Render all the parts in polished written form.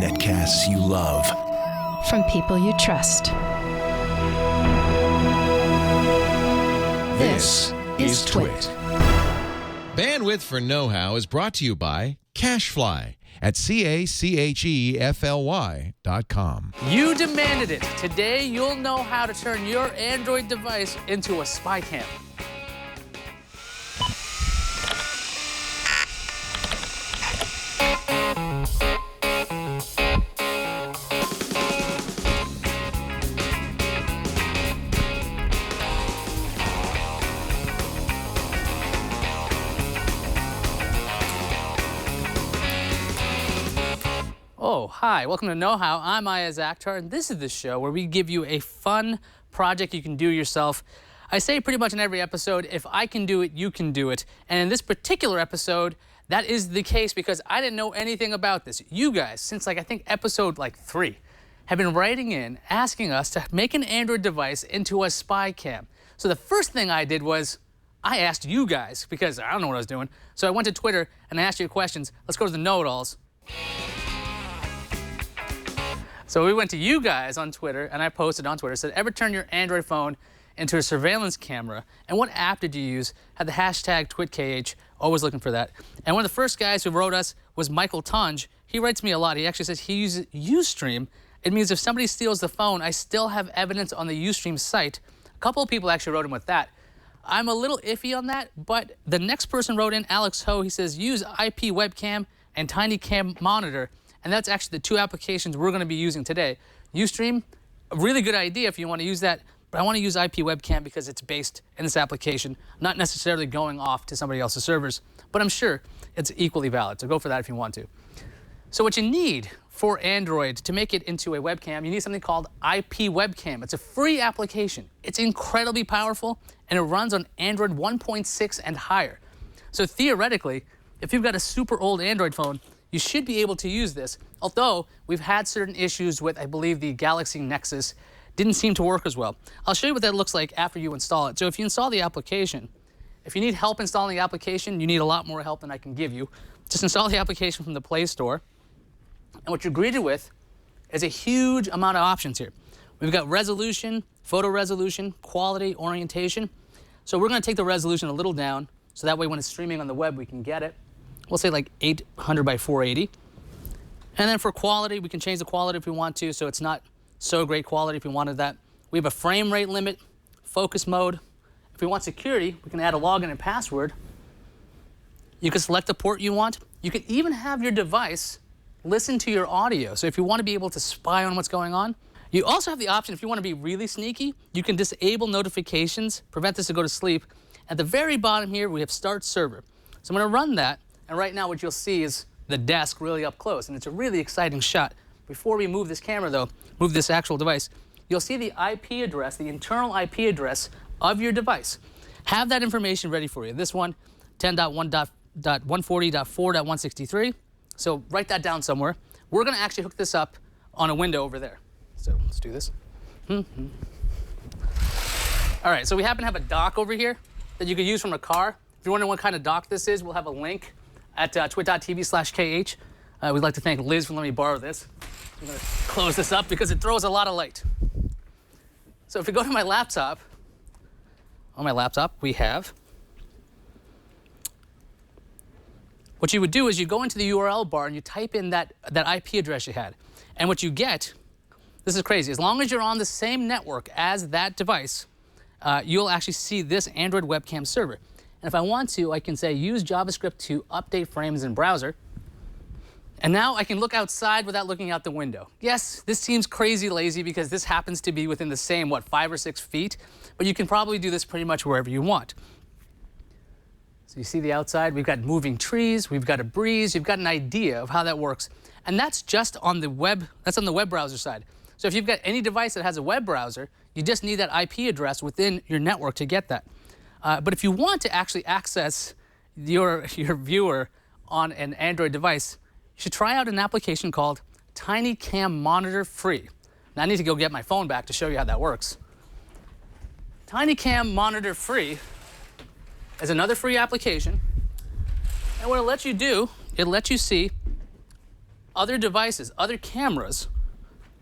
Netcasts you love. From people you trust. This is Twit. Bandwidth for Know-How is brought to you by CacheFly at CacheFly.com. You demanded it. Today, you'll know how to turn your Android device into a spy cam. Oh, hi, welcome to Know How. I'm Ayaz Akhtar, and this is the show where we give you a fun project you can do yourself. I say pretty much in every episode, if I can do it, you can do it. And in this particular episode, that is the case because I didn't know anything about this. You guys, since I think episode 3, have been writing in, asking us to make an Android device into a spy cam. So the first thing I did was, I asked you guys, because I don't know what I was doing. So I went to Twitter and I asked you questions. Let's go to the know-it-alls. So we went to you guys on Twitter, and I posted on Twitter, said, ever turn your Android phone into a surveillance camera? And what app did you use? Had the hashtag TwitKH, always looking for that. And one of the first guys who wrote us was Michael Tunge. He writes me a lot. He actually says he uses Ustream. It means if somebody steals the phone, I still have evidence on the Ustream site. A couple of people actually wrote him with that. I'm a little iffy on that, but the next person wrote in, Alex Ho, he says, use IP webcam and TinyCam monitor. And that's actually the two applications we're going to be using today. Ustream, a really good idea if you want to use that, but I want to use IP webcam because it's based in this application, not necessarily going off to somebody else's servers, but I'm sure it's equally valid, so go for that if you want to. So what you need for Android to make it into a webcam, you need something called IP webcam. It's a free application. It's incredibly powerful, and it runs on Android 1.6 and higher. So theoretically, if you've got a super old Android phone, you should be able to use this, although we've had certain issues with, I believe, the Galaxy Nexus. Didn't seem to work as well. I'll show you what that looks like after you install it. So if you install the application, if you need help installing the application, you need a lot more help than I can give you. Just install the application from the Play Store. And what you're greeted with is a huge amount of options here. We've got resolution, photo resolution, quality, orientation. So we're going to take the resolution a little down, so that way when it's streaming on the web, we can get it. We'll say like 800 by 480. And then for quality, we can change the quality if we want to, so it's not so great quality if we wanted that. We have a frame rate limit, focus mode. If we want security, we can add a login and password. You can select the port you want. You can even have your device listen to your audio. So if you want to be able to spy on what's going on, you also have the option, if you want to be really sneaky, you can disable notifications, prevent this to go to sleep. At the very bottom here, we have Start Server. So I'm going to run that. And right now what you'll see is the desk really up close, and it's a really exciting shot. Before we move this camera though, move this actual device, you'll see the IP address, the internal IP address of your device. Have that information ready for you. This one, 10.1.140.4.163. So write that down somewhere. We're gonna actually hook this up on a window over there. So let's do this. All right, so we happen to have a dock over here that you could use from a car. If you're wondering what kind of dock this is, we'll have a link at twit.tv/KH. We'd like to thank Liz for letting me borrow this. I'm going to close this up because it throws a lot of light. So if we go to my laptop, on my laptop we have, what you would do is you go into the URL bar and you type in that IP address you had. And what you get, this is crazy, as long as you're on the same network as that device, you'll actually see this Android webcam server. And if I want to, I can say use JavaScript to update frames in browser. And now I can look outside without looking out the window. Yes, this seems crazy lazy because this happens to be within the same, 5 or 6 feet, but you can probably do this pretty much wherever you want. So you see the outside, we've got moving trees, we've got a breeze, you've got an idea of how that works. And that's just on the web, that's on the web browser side. So if you've got any device that has a web browser, you just need that IP address within your network to get that. But if you want to actually access your viewer on an Android device, you should try out an application called TinyCam Monitor Free. Now I need to go get my phone back to show you how that works. TinyCam Monitor Free is another free application. And what it lets you do it lets you see other devices, other cameras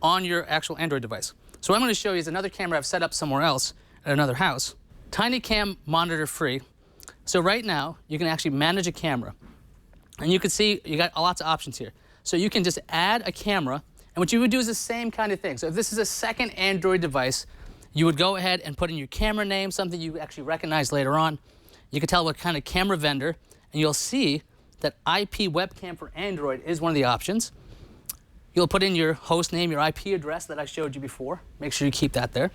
on your actual Android device. So what I'm going to show you is another camera I've set up somewhere else at another house. TinyCam monitor free. So right now, you can actually manage a camera. And you can see you got lots of options here. So you can just add a camera, and what you would do is the same kind of thing. So if this is a second Android device, you would go ahead and put in your camera name, something you actually recognize later on. You can tell what kind of camera vendor, and you'll see that IP webcam for Android is one of the options. You'll put in your host name, your IP address that I showed you before. Make sure you keep that there.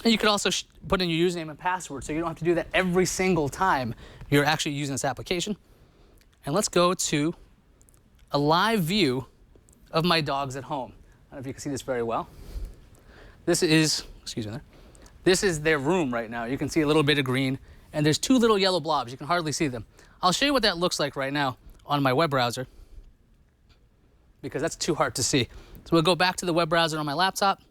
And you could also put in your username and password, so you don't have to do that every single time you're actually using this application. And let's go to a live view of my dogs at home. I don't know if you can see this very well. This is, excuse me there. This is their room right now. You can see a little bit of green, and there's two little yellow blobs. You can hardly see them. I'll show you what that looks like right now on my web browser, because that's too hard to see. So we'll go back to the web browser on my laptop.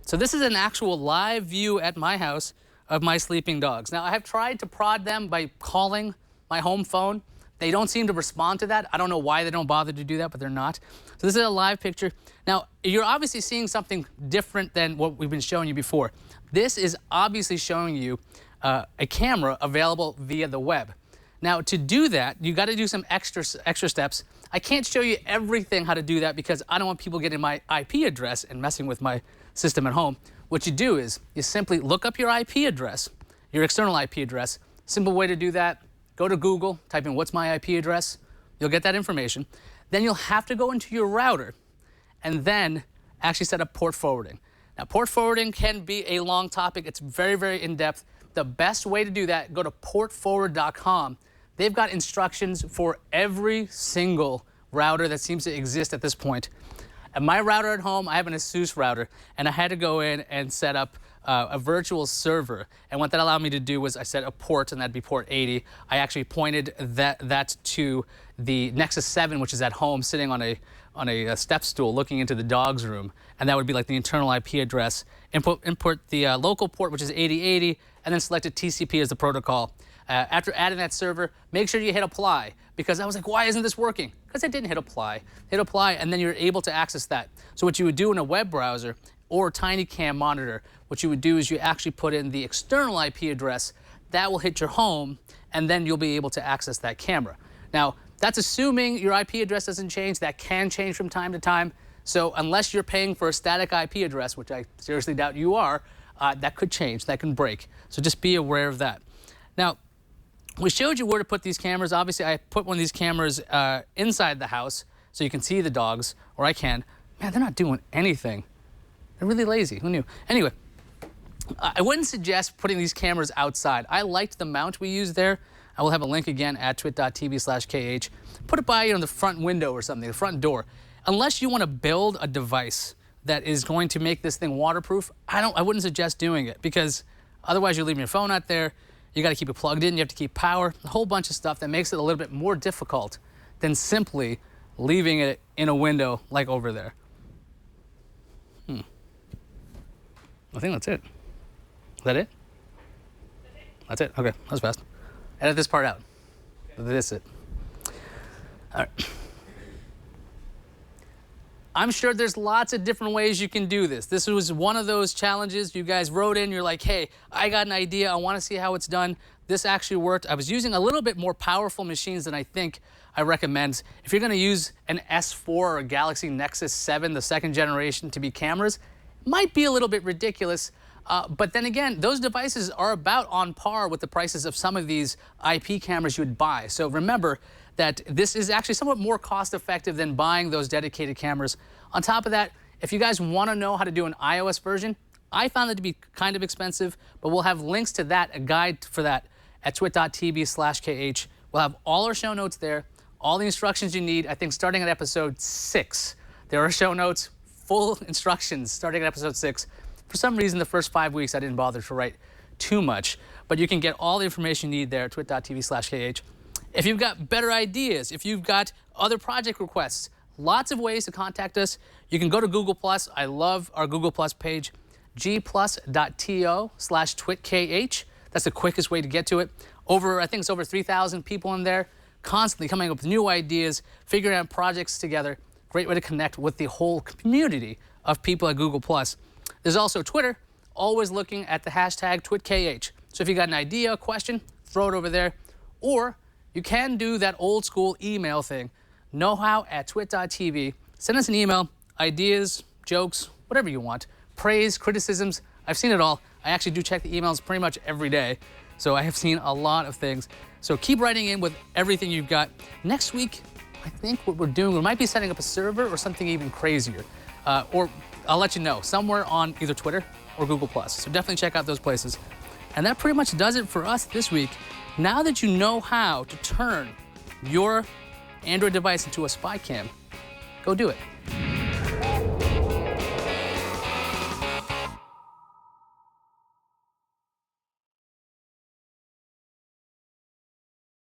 So this is an actual live view at my house of my sleeping dogs. Now, I have tried to prod them by calling my home phone. They don't seem to respond to that. I don't know why they don't bother to do that, but they're not. So this is a live picture. Now, you're obviously seeing something different than what we've been showing you before. This is obviously showing you a camera available via the web. Now, to do that, you got to do some extra steps. I can't show you everything how to do that because I don't want people getting my IP address and messing with my system at home. What you do is you simply look up your IP address, your external IP address. Simple way to do that, go to Google, type in what's my IP address. You'll get that information. Then you'll have to go into your router and then actually set up port forwarding. Now, port forwarding can be a long topic. It's very, very in-depth. The best way to do that, go to portforward.com. They've got instructions for every single router that seems to exist at this point. At my router at home, I have an ASUS router, and I had to go in and set up a virtual server. And what that allowed me to do was I set a port, and that'd be port 80. I actually pointed that to the Nexus 7, which is at home, sitting on a step stool looking into the dog's room. And that would be like the internal IP address. Import the local port, which is 8080, and then select a TCP as the protocol. After adding that server, make sure you hit apply, because I was like, why isn't this working? Because I didn't hit apply. Hit apply, and then you're able to access that. So what you would do in a web browser or TinyCam monitor, what you would do is you actually put in the external IP address. That will hit your home, and then you'll be able to access that camera. Now, that's assuming your IP address doesn't change. That can change from time to time. So unless you're paying for a static IP address, which I seriously doubt you are, that could change, that can break. So just be aware of that. Now, we showed you where to put these cameras. Obviously, I put one of these cameras inside the house so you can see the dogs, or I can. Man, they're not doing anything. They're really lazy. Who knew? Anyway, I wouldn't suggest putting these cameras outside. I liked the mount we used there. I will have a link again at twit.tv/KH. Put it by the front window or something, the front door. Unless you want to build a device that is going to make this thing waterproof, I wouldn't suggest doing it, because otherwise you're leaving your phone out there. You got to keep it plugged in. You have to keep power. A whole bunch of stuff that makes it a little bit more difficult than simply leaving it in a window like over there. I think that's it. Is that it? That's it. Okay, that was fast. Edit this part out. This is it. All right. I'm sure there's lots of different ways you can do this. This was one of those challenges you guys wrote in. You're like, hey, I got an idea. I want to see how it's done. This actually worked. I was using a little bit more powerful machines than I think I recommend. If you're going to use an S4 or a Galaxy Nexus 7, the second generation, to be cameras, it might be a little bit ridiculous. But then again, those devices are about on par with the prices of some of these IP cameras you would buy. So remember that this is actually somewhat more cost effective than buying those dedicated cameras. On top of that, if you guys want to know how to do an iOS version, I found it to be kind of expensive, but we'll have links to that, a guide for that, at twit.tv/KH. We'll have all our show notes there, all the instructions you need. I think starting at episode 6, there are show notes, full instructions starting at episode 6. For some reason, the first 5 weeks, I didn't bother to write too much, but you can get all the information you need there at twit.tv/KH. If you've got better ideas, if you've got other project requests, lots of ways to contact us. You can go to Google+. I love our Google Plus page. gplus.to/TwitKH. That's the quickest way to get to it. I think it's over 3,000 people in there, constantly coming up with new ideas, figuring out projects together. Great way to connect with the whole community of people at Google+. There's also Twitter, always looking at the hashtag TwitKH. So if you got an idea, a question, throw it over there. Or you can do that old school email thing, knowhow@twit.tv. Send us an email, ideas, jokes, whatever you want. Praise, criticisms, I've seen it all. I actually do check the emails pretty much every day. So I have seen a lot of things. So keep writing in with everything you've got. Next week, I think what we're doing, we might be setting up a server or something even crazier. Or I'll let you know, somewhere on either Twitter or Google+. So definitely check out those places. And that pretty much does it for us this week. Now that you know how to turn your Android device into a spy cam, go do it.